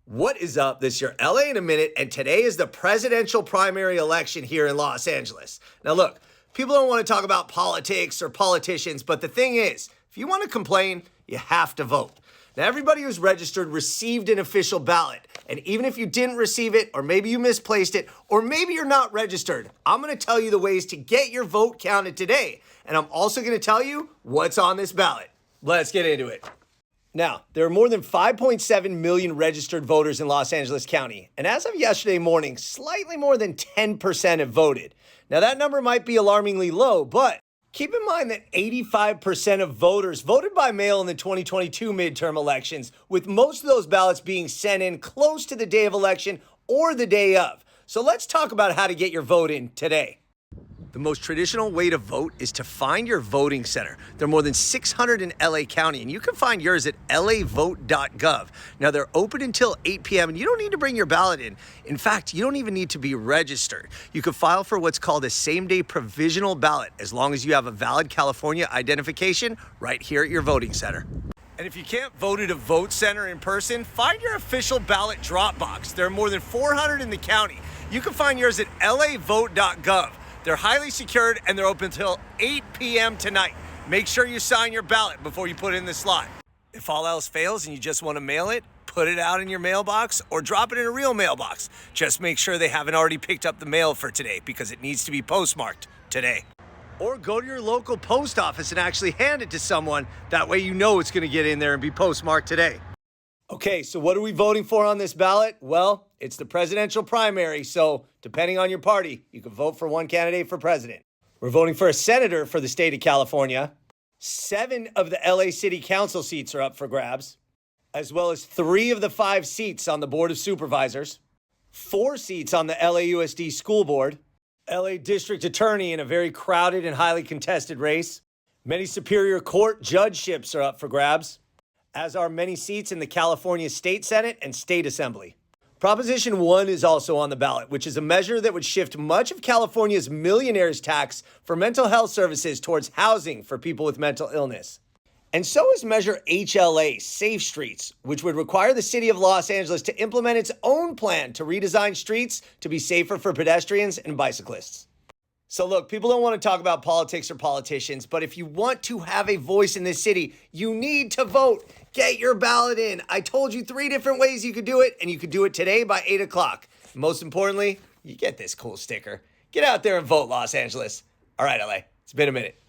What is up? This is your LA in a minute, and today is the presidential primary election here in Los Angeles. Now look, people don't want to talk about politics or politicians, but the thing is, if you want to complain, you have to vote. Now everybody who's registered received an official ballot, and even if you didn't receive it, or maybe you misplaced it, or maybe you're not registered, I'm going to tell you the ways to get your vote counted today, and I'm also going to tell you what's on this ballot. Let's get into it. Now, there are more than 5.7 million registered voters in Los Angeles County, and as of yesterday morning, slightly more than 10% have voted. Now, that number might be alarmingly low, but keep in mind that 85% of voters voted by mail in the 2022 midterm elections, with most of those ballots being sent in close to the day of election or the day of. So let's talk about how to get your vote in today. The most traditional way to vote is to find your voting center. There are more than 600 in LA County, and you can find yours at lavote.gov. Now, they're open until 8 p.m., and you don't need to bring your ballot in. In fact, you don't even need to be registered. You can file for what's called a same-day provisional ballot as long as you have a valid California identification right here at your voting center. And if you can't vote at a vote center in person, find your official ballot drop box. There are more than 400 in the county. You can find yours at lavote.gov. They're highly secured and they're open until 8 p.m. tonight. Make sure you sign your ballot before you put it in the slot. If all else fails and you just want to mail it, put it out in your mailbox or drop it in a real mailbox. Just make sure they haven't already picked up the mail for today because it needs to be postmarked today. Or go to your local post office and actually hand it to someone. That way you know it's going to get in there and be postmarked today. Okay, so what are we voting for on this ballot? Well, it's the presidential primary, so depending on your party, you can vote for one candidate for president. We're voting for a senator for the state of California. 7 of the LA City Council seats are up for grabs, as well as 3 of the 5 seats on the Board of Supervisors, 4 seats on the LAUSD School Board, LA District Attorney in a very crowded and highly contested race. Many Superior Court judgeships are up for grabs, as are many seats in the California State Senate and State Assembly. Proposition 1 is also on the ballot, which is a measure that would shift much of California's millionaire's tax for mental health services towards housing for people with mental illness. And so is Measure HLA, Safe Streets, which would require the city of Los Angeles to implement its own plan to redesign streets to be safer for pedestrians and bicyclists. So look, people don't want to talk about politics or politicians, but if you want to have a voice in this city, you need to vote. Get your ballot in. I told you 3 different ways you could do it, and you could do it today by 8 o'clock. Most importantly, you get this cool sticker. Get out there and vote, Los Angeles. All right, LA, it's been a minute.